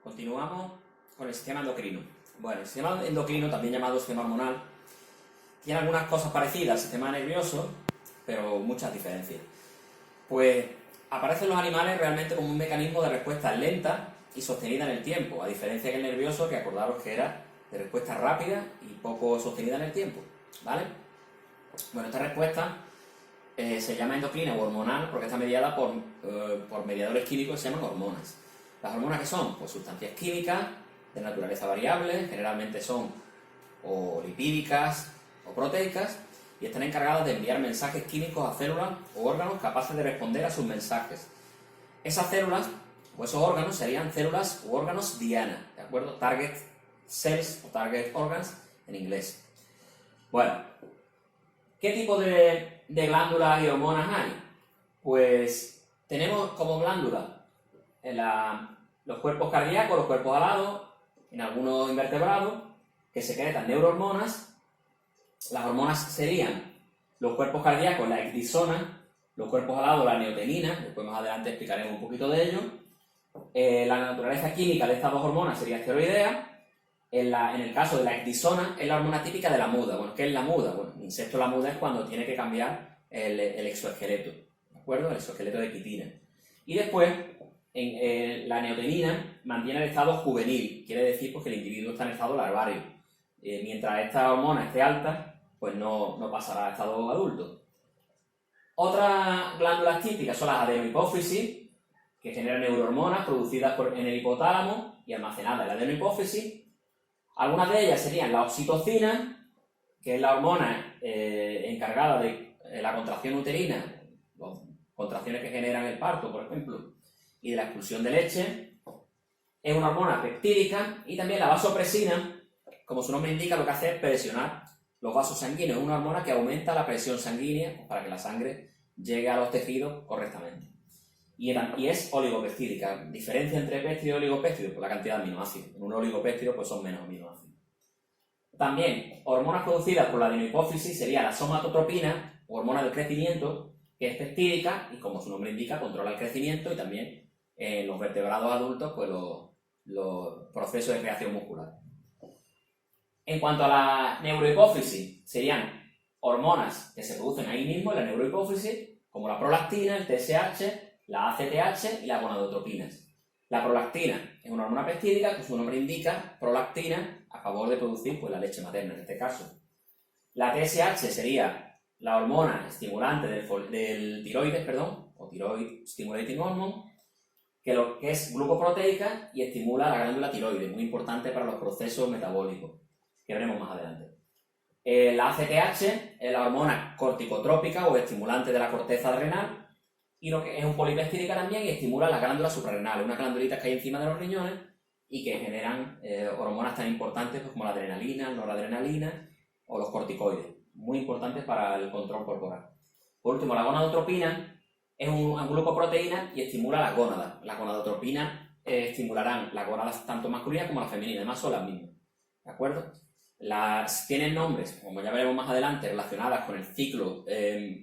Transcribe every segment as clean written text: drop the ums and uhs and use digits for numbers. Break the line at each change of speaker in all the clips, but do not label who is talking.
Continuamos con el sistema endocrino. Bueno, el sistema endocrino, también llamado sistema hormonal, tiene algunas cosas parecidas al sistema nervioso, pero muchas diferencias. Pues aparecen los animales realmente como un mecanismo de respuesta lenta y sostenida en el tiempo, a diferencia que el nervioso, que acordaros que era de respuesta rápida y poco sostenida en el tiempo, ¿vale? Bueno, esta respuesta se llama endocrina o hormonal porque está mediada por mediadores químicos que se llaman hormonas. ¿Las hormonas qué son? Pues sustancias químicas de naturaleza variable, generalmente son o lipídicas o proteicas, y están encargadas de enviar mensajes químicos a células o órganos capaces de responder a sus mensajes. Esas células o esos órganos serían células u órganos diana, ¿de acuerdo? Target cells o target organs en inglés. Bueno, ¿qué tipo de glándulas y hormonas hay? Pues tenemos como glándulas los cuerpos cardíacos, los cuerpos alados, en algunos invertebrados, que secretan neurohormonas. Las hormonas serían los cuerpos cardíacos, la ecdisona, los cuerpos alados, la neotenina, después más adelante explicaremos un poquito de ello. La naturaleza química de estas dos hormonas sería esteroidea. En el caso de la ecdisona, es la hormona típica de la muda. Bueno, ¿qué es la muda? Bueno, el insecto la muda es cuando tiene que cambiar el exoesqueleto, ¿de acuerdo? El exoesqueleto de quitina. Y después, la neotenina mantiene el estado juvenil, quiere decir pues, que el individuo está en estado larvario. Mientras esta hormona esté alta, pues no pasará a estado adulto. Otras glándulas típicas son las adenohipófisis, que generan neurohormonas producidas en el hipotálamo y almacenadas en la adenohipófisis. Algunas de ellas serían la oxitocina, que es la hormona encargada de la contracción uterina, las contracciones que generan el parto, por ejemplo, y de la expulsión de leche. Es una hormona peptídica. Y también la vasopresina, como su nombre indica, lo que hace es presionar los vasos sanguíneos. Es una hormona que aumenta la presión sanguínea para que la sangre llegue a los tejidos correctamente. Y es oligopeptídica. Diferencia entre péptido y oligopéptido, por la cantidad de aminoácidos. En un oligopéptido pues son menos aminoácidos. También, hormonas producidas por la adenohipófisis sería la somatotropina, o hormona del crecimiento, que es peptídica y, como su nombre indica, controla el crecimiento y también en los vertebrados adultos pues los procesos de creación muscular. En cuanto a la neurohipófisis, serían hormonas que se producen ahí mismo en la neurohipófisis, como la prolactina, el TSH, la ACTH y las gonadotropinas. La prolactina es una hormona peptídica, que su nombre indica, prolactina, a favor de producir pues, la leche materna en este caso. La TSH sería la hormona estimulante del tiroides, o Thyroid Stimulating Hormone, que es glucoproteica y estimula la glándula tiroides, muy importante para los procesos metabólicos, que veremos más adelante. La ACTH es la hormona corticotrópica o estimulante de la corteza adrenal, y lo que es un polipeptídica también y estimula las glándulas suprarrenales, unas glandulitas que hay encima de los riñones y que generan hormonas tan importantes pues, como la adrenalina, la noradrenalina o los corticoides, muy importantes para el control corporal. Por último, la gonadotropina es una glucoproteína y estimula las gónadas. Las gonadotropinas estimularán las gónadas tanto masculinas como las femeninas, además son las mismas, ¿de acuerdo? Tienen nombres, como ya veremos más adelante, relacionadas con el ciclo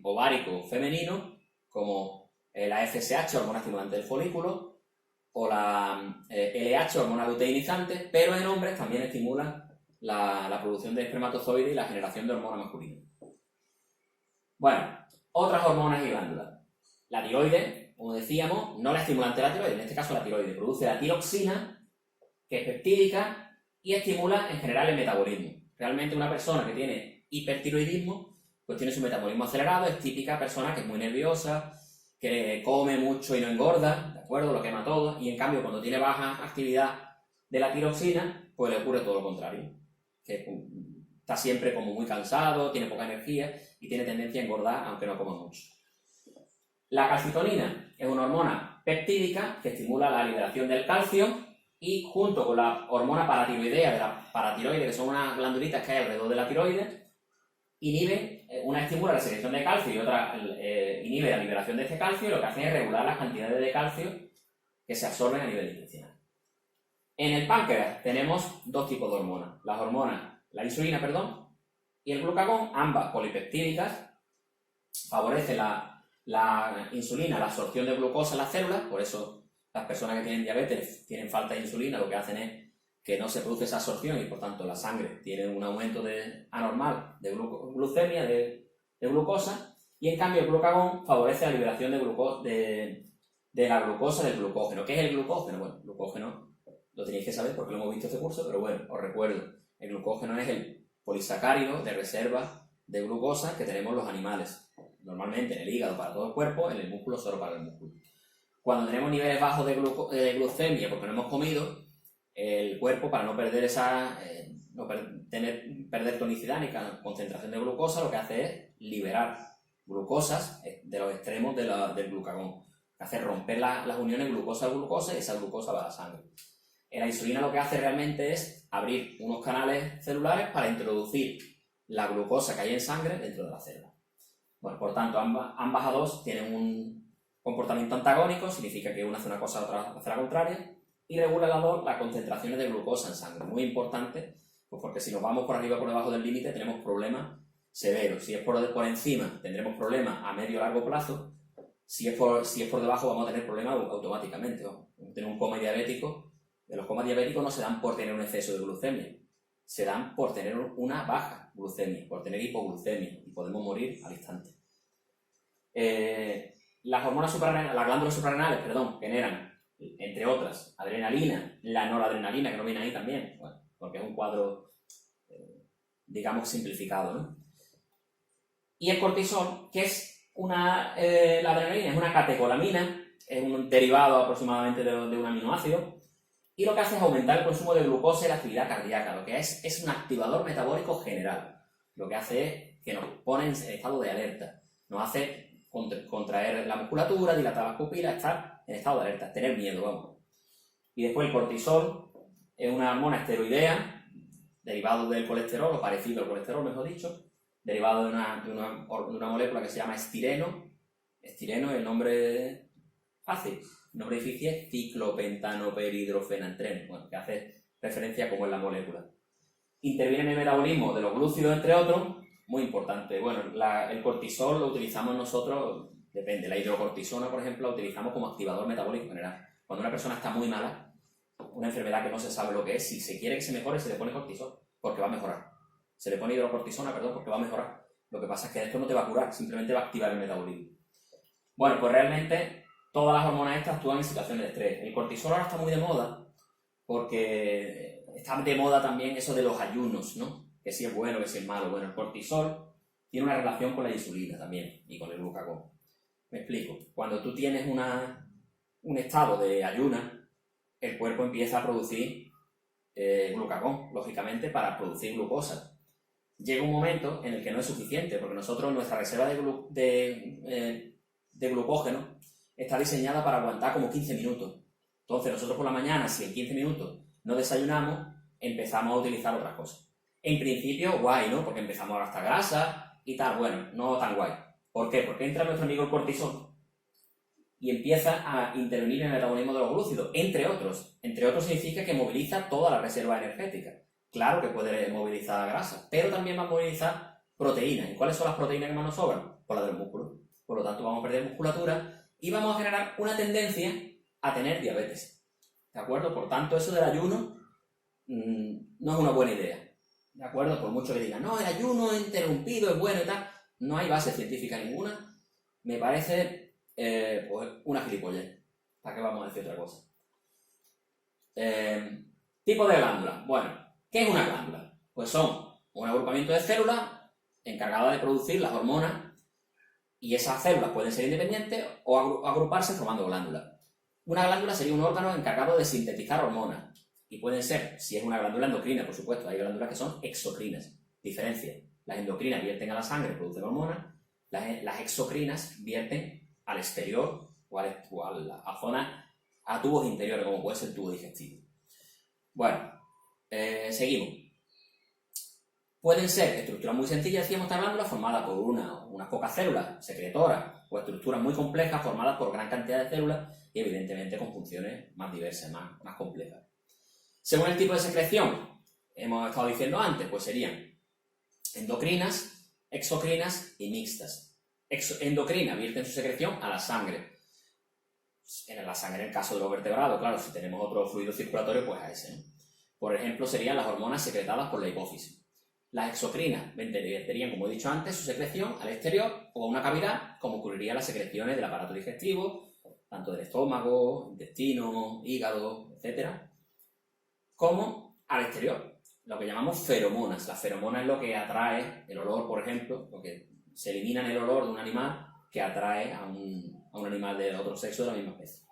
ovárico femenino, como la FSH, hormona estimulante del folículo, o la LH, hormona luteinizante, pero en hombres también estimulan la producción de espermatozoides y la generación de hormona masculina. Bueno, otras hormonas y glándulas. La tiroides, como decíamos, no la estimulante de la tiroides, en este caso la tiroides produce la tiroxina, que es peptídica y estimula en general el metabolismo. Realmente una persona que tiene hipertiroidismo pues tiene su metabolismo acelerado, es típica persona que es muy nerviosa, que come mucho y no engorda, ¿de acuerdo? Lo quema todo, y en cambio cuando tiene baja actividad de la tiroxina, pues le ocurre todo lo contrario, que está siempre como muy cansado, tiene poca energía y tiene tendencia a engordar aunque no coma mucho. La calcitonina es una hormona peptídica que estimula la liberación del calcio y junto con la hormona paratiroidea de la paratiroide, que son unas glandulitas que hay alrededor de la tiroides, una estimula la secreción de calcio y otra inhibe la liberación de este calcio, y lo que hace es regular las cantidades de calcio que se absorben a nivel intestinal. En el páncreas tenemos dos tipos de hormonas, la insulina, y el glucagón, ambas polipeptídicas, favorecen la insulina, la absorción de glucosa en las células, por eso las personas que tienen diabetes tienen falta de insulina, lo que hacen es que no se produce esa absorción y por tanto la sangre tiene un aumento anormal de glucemia, de glucosa, y en cambio el glucagón favorece la liberación de la glucosa del glucógeno. ¿Qué es el glucógeno? Bueno, el glucógeno lo tenéis que saber porque lo hemos visto este curso, pero bueno, os recuerdo, el glucógeno es el polisacárido de reserva de glucosa que tenemos los animales, normalmente en el hígado para todo el cuerpo, en el músculo solo para el músculo. Cuando tenemos niveles bajos de glucemia porque no hemos comido, el cuerpo, para no perder perder tonicidad ni concentración de glucosa, lo que hace es liberar glucosas de los extremos del glucagón. Hace romper las uniones glucosa-glucosa y esa glucosa va a la sangre. La insulina lo que hace realmente es abrir unos canales celulares para introducir la glucosa que hay en sangre dentro de la célula. Bueno, por tanto, ambas A2 tienen un comportamiento antagónico, significa que una hace una cosa, otra hace la contraria, y regula las concentraciones de glucosa en sangre. Muy importante, pues porque si nos vamos por arriba o por debajo del límite tenemos problemas severos. Si es por encima tendremos problemas a medio o largo plazo. Si es por debajo vamos a tener problemas automáticamente. Vamos a tener un coma diabético. Los comas diabéticos no se dan por tener un exceso de glucemia, se dan por tener una baja glucemia, por tener hipoglucemia y podemos morir al instante. Las hormonas suprarrenales, las glándulas suprarrenales, generan, entre otras, adrenalina, la noradrenalina, que no viene ahí también, bueno, porque es un cuadro, digamos, simplificado, ¿no? Y el cortisol, que es la adrenalina es una catecolamina, es un derivado aproximadamente de un aminoácido, y lo que hace es aumentar el consumo de glucosa y la actividad cardíaca, lo que es un activador metabólico general. Lo que hace es que nos pone en estado de alerta, nos hace contraer la musculatura, dilatar las pupilas, estar en estado de alerta, tener miedo, vamos. Y después el cortisol es una hormona esteroidea, derivado del colesterol, o parecido al colesterol, mejor dicho, derivado de una molécula que se llama estireno. Estireno es el nombre fácil. El nombre difícil es ciclopentanoperidrofenantreno, bueno, que hace referencia a cómo es la molécula. Interviene en el metabolismo de los glúcidos, entre otros, muy importante. Bueno, el cortisol lo utilizamos nosotros, depende, la hidrocortisona, por ejemplo, la utilizamos como activador metabólico general. Cuando una persona está muy mala, una enfermedad que no se sabe lo que es, si se quiere que se mejore, se le pone cortisol, porque va a mejorar. Se le pone hidrocortisona, porque va a mejorar. Lo que pasa es que esto no te va a curar, simplemente va a activar el metabolismo. Bueno, pues realmente todas las hormonas estas actúan en situaciones de estrés. El cortisol ahora está muy de moda porque está de moda también eso de los ayunos, ¿no? Que si es bueno, que si es malo. Bueno, el cortisol tiene una relación con la insulina también y con el glucagón. Me explico. Cuando tú tienes un estado de ayuna, el cuerpo empieza a producir glucagón, lógicamente, para producir glucosa. Llega un momento en el que no es suficiente, porque nuestra reserva de glucógeno está diseñada para aguantar como 15 minutos. Entonces nosotros por la mañana, si en 15 minutos no desayunamos, empezamos a utilizar otras cosas. En principio, guay, ¿no? Porque empezamos a gastar grasa y tal. Bueno, no tan guay. ¿Por qué? Porque entra nuestro amigo el cortisol y empieza a intervenir en el metabolismo de los glúcidos, entre otros. Entre otros significa que moviliza toda la reserva energética. Claro que puede movilizar grasa, pero también va a movilizar proteínas. ¿Y cuáles son las proteínas que más nos sobran? Pues las del músculo. Por lo tanto, vamos a perder musculatura y vamos a generar una tendencia a tener diabetes. ¿De acuerdo? Por tanto, eso del ayuno no es una buena idea. ¿De acuerdo? Por mucho que digan, no, el ayuno interrumpido es bueno y tal, no hay base científica ninguna. Me parece pues una gilipollez. ¿Para qué vamos a decir otra cosa? Tipo de glándula. Bueno, ¿qué es una glándula? Pues son un agrupamiento de células encargadas de producir las hormonas. Y esas células pueden ser independientes o agruparse formando glándulas. Una glándula sería un órgano encargado de sintetizar hormonas. Y pueden ser, si es una glándula endocrina, por supuesto, hay glándulas que son exocrinas. Diferencia. Las endocrinas vierten a la sangre, producen hormonas. Las exocrinas vierten al exterior o a zonas, a tubos interiores, como puede ser el tubo digestivo. Bueno, seguimos. Pueden ser estructuras muy sencillas, decíamos, esta glándula, formadas por unas pocas células secretoras, o estructuras muy complejas formadas por gran cantidad de células y evidentemente con funciones más diversas, más complejas. Según el tipo de secreción, hemos estado diciendo antes, pues serían endocrinas, exocrinas y mixtas. Endocrina vierten su secreción a la sangre. En la sangre, en el caso de los vertebrados, claro, si tenemos otro fluido circulatorio, pues a ese, ¿no? Por ejemplo, serían las hormonas secretadas por la hipófisis. Las exocrinas verterían, como he dicho antes, su secreción al exterior o a una cavidad, como ocurriría en las secreciones del aparato digestivo, tanto del estómago, intestino, hígado, etc., como al exterior, lo que llamamos feromonas. La feromona es lo que atrae el olor, por ejemplo, lo que se elimina en el olor de un animal que atrae a un animal de otro sexo de la misma especie.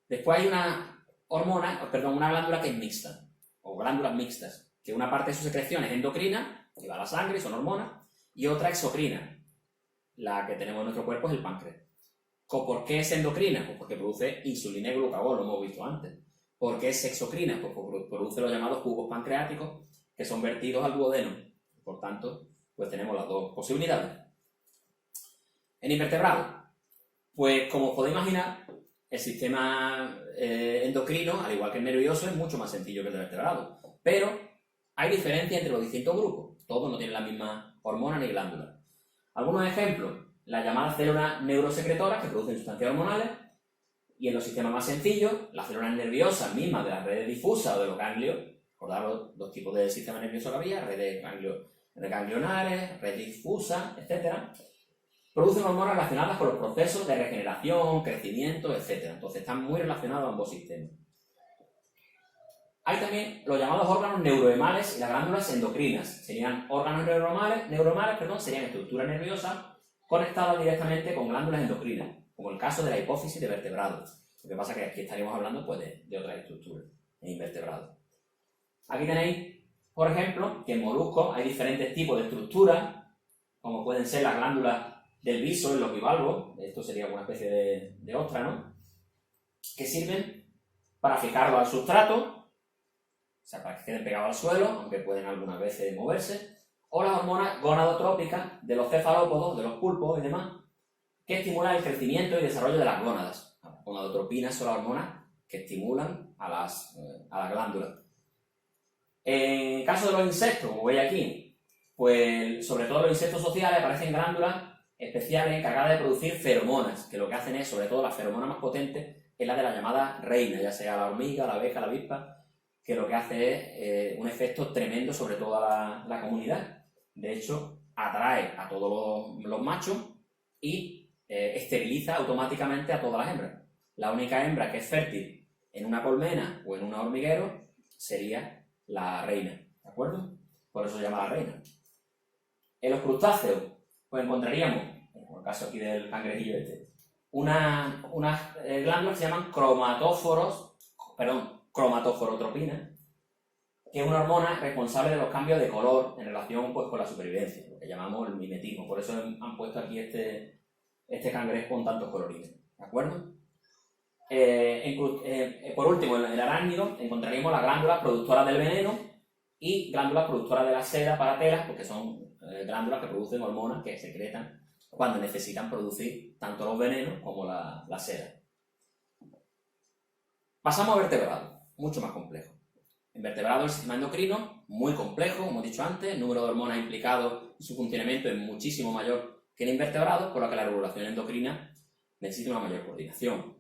Después hay una glándula que es mixta, o glándulas mixtas, que una parte de su secreción es endocrina, que va a la sangre, son hormonas, y otra exocrina. La que tenemos en nuestro cuerpo es el páncreas. ¿Por qué es endocrina? Pues porque produce insulina y glucagón, lo hemos visto antes. ¿Por qué es exocrina? Pues porque produce los llamados jugos pancreáticos, que son vertidos al duodeno. Por tanto, pues tenemos las dos posibilidades. En invertebrados, pues como os podéis imaginar, el sistema endocrino, al igual que el nervioso, es mucho más sencillo que el de vertebrados. Pero hay diferencias entre los distintos grupos. Todos no tienen la misma hormona ni glándula. Algunos ejemplos: las llamadas células neurosecretoras, que producen sustancias hormonales, y en los sistemas más sencillos, las células nerviosas mismas de las redes difusas o de los ganglios. Recordaros los tipos de sistema nervioso que había: redes ganglionares, redes difusas, etc. Producen hormonas relacionadas con los procesos de regeneración, crecimiento, etc. Entonces están muy relacionados ambos sistemas. Hay también los llamados órganos neuroemales y las glándulas endocrinas. Serían órganos neuroemales, serían estructuras nerviosas conectadas directamente con glándulas endocrinas, como el caso de la hipófisis de vertebrados. Lo que pasa es que aquí estaríamos hablando pues, de otras estructuras en invertebrados. Aquí tenéis, por ejemplo, que en moluscos hay diferentes tipos de estructuras, como pueden ser las glándulas del viso, en los bivalvos, esto sería una especie de ostra, ¿no?, que sirven para fijarlo al sustrato, o sea, para que queden pegados al suelo, aunque pueden algunas veces moverse, o las hormonas gonadotrópicas de los cefalópodos, de los pulpos y demás, que estimulan el crecimiento y desarrollo de las gónadas. Las gonadotropinas son las hormonas que estimulan a las glándulas. En el caso de los insectos, como veis aquí, pues sobre todo los insectos sociales aparecen glándulas especiales encargadas de producir feromonas, que lo que hacen es, sobre todo la feromona más potente, es la de la llamada reina, ya sea la hormiga, la abeja, la avispa, que lo que hace es un efecto tremendo sobre toda la comunidad. De hecho, atrae a todos los machos y esteriliza automáticamente a todas las hembras. La única hembra que es fértil en una colmena o en un hormiguero sería la reina, ¿de acuerdo? Por eso se llama la reina. En los crustáceos, pues encontraríamos, en el caso aquí del cangrejillo unas glándulas que se llaman cromatoforotropinas, que es una hormona responsable de los cambios de color en relación pues, con la supervivencia, lo que llamamos el mimetismo. Por eso han puesto aquí este cangrejo con tantos colorines, ¿de acuerdo? Por último, en el arácnido encontraríamos las glándulas productoras del veneno y glándulas productoras de la seda para telas, porque son glándulas que producen hormonas que secretan cuando necesitan producir tanto los venenos como la seda. Pasamos a vertebrados, mucho más complejo. En vertebrados el sistema endocrino, muy complejo, como he dicho antes, el número de hormonas implicados en su funcionamiento es muchísimo mayor que en invertebrados, por lo que la regulación endocrina necesita una mayor coordinación.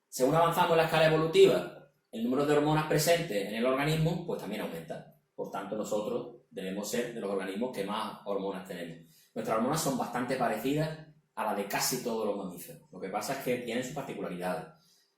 Según avanzamos en la escala evolutiva, el número de hormonas presentes en el organismo pues también aumenta. Por tanto, nosotros debemos ser de los organismos que más hormonas tenemos. Nuestras hormonas son bastante parecidas a las de casi todos los mamíferos. Lo que pasa es que tienen sus particularidades.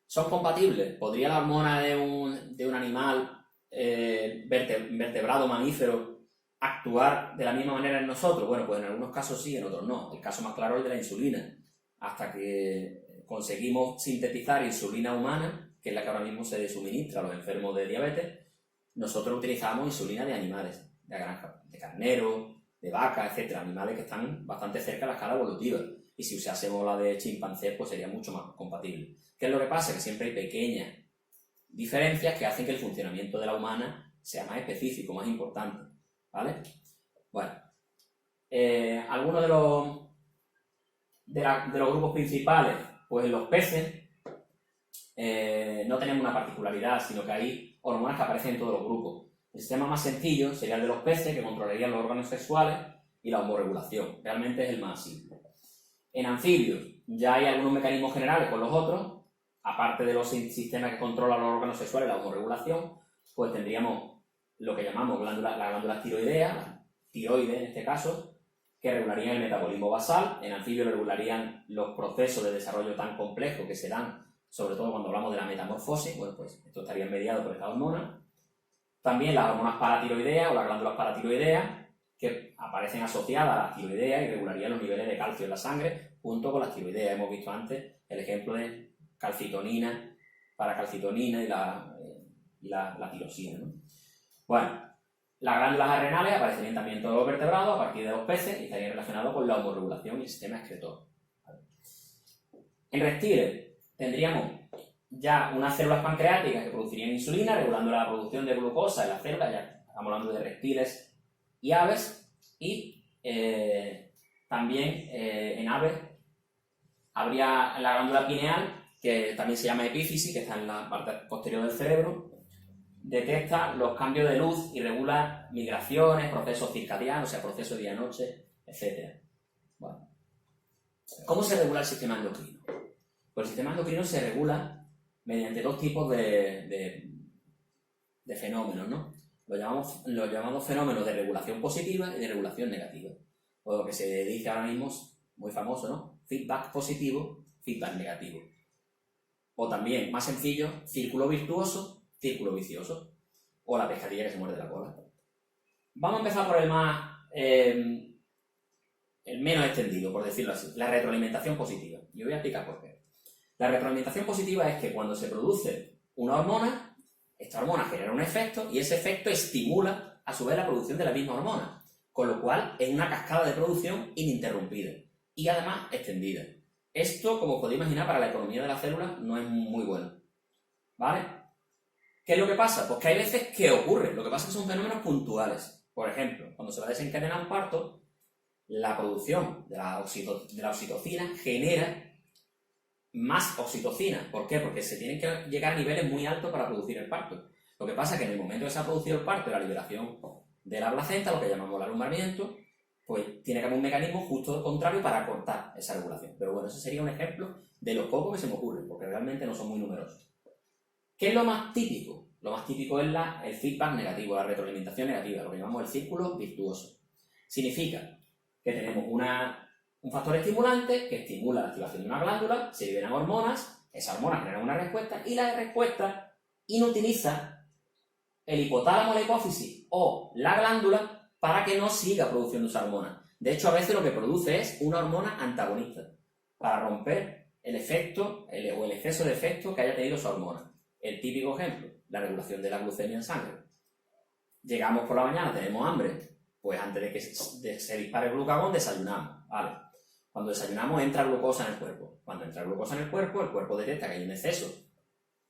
¿Son compatibles? ¿Podría la hormona de un animal vertebrado mamífero actuar de la misma manera en nosotros? Bueno, pues en algunos casos sí, en otros no. El caso más claro es el de la insulina. Hasta que conseguimos sintetizar insulina humana, que es la que ahora mismo se suministra a los enfermos de diabetes, nosotros utilizamos insulina de animales, de granja, de carnero, de vaca, etc. Animales que están bastante cerca de la escala evolutiva. Y si usásemos la de chimpancé, pues sería mucho más compatible. ¿Qué es lo que pasa? Que siempre hay pequeñas diferencias que hacen que el funcionamiento de la humana sea más específico, más importante, ¿vale? Bueno, algunos de los grupos principales, pues en los peces no tenemos una particularidad, sino que hay hormonas que aparecen en todos los grupos. El sistema más sencillo sería el de los peces, que controlarían los órganos sexuales y la hormorregulación. Realmente es el más simple. En anfibios, ya hay algunos mecanismos generales con los otros, aparte de los sistemas que controlan los órganos sexuales, la hormorregulación, pues tendríamos lo que llamamos la glándula tiroidea, la tiroide en este caso, que regularían el metabolismo basal. En anfibios regularían los procesos de desarrollo tan complejos que se dan, sobre todo cuando hablamos de la metamorfosis. Bueno, pues esto estaría mediado por esta hormona. También las hormonas paratiroideas o las glándulas paratiroideas, que aparecen asociadas a la tiroidea y regularían los niveles de calcio en la sangre, junto con las tiroideas. Hemos visto antes el ejemplo de calcitonina, paracalcitonina y la tirosina, ¿no? Bueno, las glándulas adrenales aparecerían también en todos los vertebrados a partir de los peces y estarían relacionados con la hormorregulación y el sistema excretor. En reptiles tendríamos ya unas células pancreáticas que producirían insulina, regulando la producción de glucosa en las células. Ya estamos hablando de reptiles y aves. Y también en aves habría la glándula pineal, que también se llama epífisis, que está en la parte posterior del cerebro. Detecta los cambios de luz y regula migraciones, procesos circadianos, o sea, procesos de día-noche, etc. Bueno. ¿Cómo se regula el sistema endocrino? Pues el sistema endocrino se regula mediante dos tipos de fenómenos, ¿no? Los llamamos fenómenos de regulación positiva y de regulación negativa. O lo que se dice ahora mismo, muy famoso, ¿no? Feedback positivo, feedback negativo. O también, más sencillo, círculo virtuoso, círculo vicioso, o la pescadilla que se muerde la cola. Vamos a empezar por el menos extendido, por decirlo así, la retroalimentación positiva. Y voy a explicar por qué. La retroalimentación positiva es que cuando se produce una hormona, esta hormona genera un efecto y ese efecto estimula a su vez la producción de la misma hormona, con lo cual es una cascada de producción ininterrumpida y además extendida. Esto, como podéis imaginar, para la economía de la célula no es muy bueno, ¿vale? ¿Qué es lo que pasa? Pues que hay veces que ocurre, lo que pasa es que son fenómenos puntuales. Por ejemplo, cuando se va a desencadenar un parto, la producción de la oxitocina genera más oxitocina. ¿Por qué? Porque se tienen que llegar a niveles muy altos para producir el parto. Lo que pasa es que en el momento que se ha producido el parto y la liberación de la placenta, lo que llamamos el alumbramiento, pues tiene que haber un mecanismo justo contrario para cortar esa regulación. Pero bueno, ese sería un ejemplo de los pocos que se me ocurren, porque realmente no son muy numerosos. ¿Qué es lo más típico? Lo más típico es el feedback negativo, la retroalimentación negativa, lo que llamamos el círculo virtuoso. Significa que tenemos un factor estimulante que estimula la activación de una glándula, se liberan hormonas, esas hormonas generan una respuesta y la respuesta inutiliza el hipotálamo, la hipófisis o la glándula para que no siga produciendo esa hormona. De hecho, a veces lo que produce es una hormona antagonista para romper el efecto o el exceso de efecto que haya tenido esa hormona. El típico ejemplo, la regulación de la glucemia en sangre. Llegamos por la mañana, tenemos hambre, pues antes de que se dispare el glucagón desayunamos, ¿vale? Cuando desayunamos entra glucosa en el cuerpo. Cuando entra glucosa en el cuerpo detecta que hay un exceso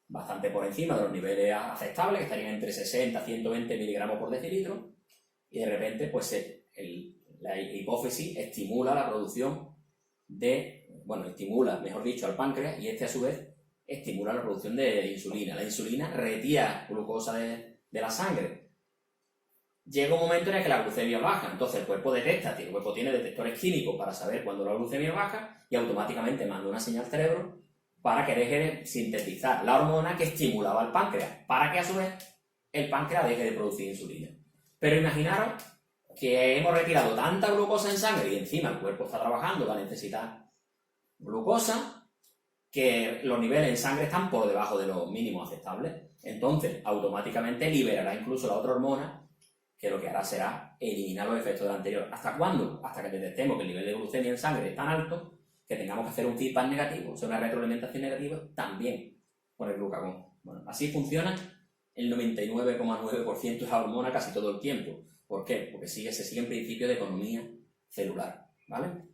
bastante por encima de los niveles aceptables, que estarían entre 60 y 120 miligramos por decilitro, y de repente pues la hipófisis estimula la producción estimula, mejor dicho, al páncreas, y este a su vez estimula la producción de insulina. La insulina retira glucosa de la sangre. Llega un momento en el que la glucemia baja, entonces el cuerpo detecta, el cuerpo tiene detectores químicos para saber cuándo la glucemia baja y automáticamente manda una señal al cerebro para que deje de sintetizar la hormona que estimulaba al páncreas, para que a su vez el páncreas deje de producir insulina. Pero imaginaros que hemos retirado tanta glucosa en sangre y encima el cuerpo está trabajando, va a necesitar glucosa, que los niveles en sangre están por debajo de los mínimos aceptables. Entonces, automáticamente liberará incluso la otra hormona, que lo que hará será eliminar los efectos de la anterior. ¿Hasta cuándo? Hasta que detectemos que el nivel de glucemia en sangre es tan alto que tengamos que hacer un feedback negativo, o sea, una retroalimentación negativa, también con el glucagón. Bueno, así funciona el 99,9% de la hormona casi todo el tiempo. ¿Por qué? Porque se sigue en principio de economía celular, ¿vale?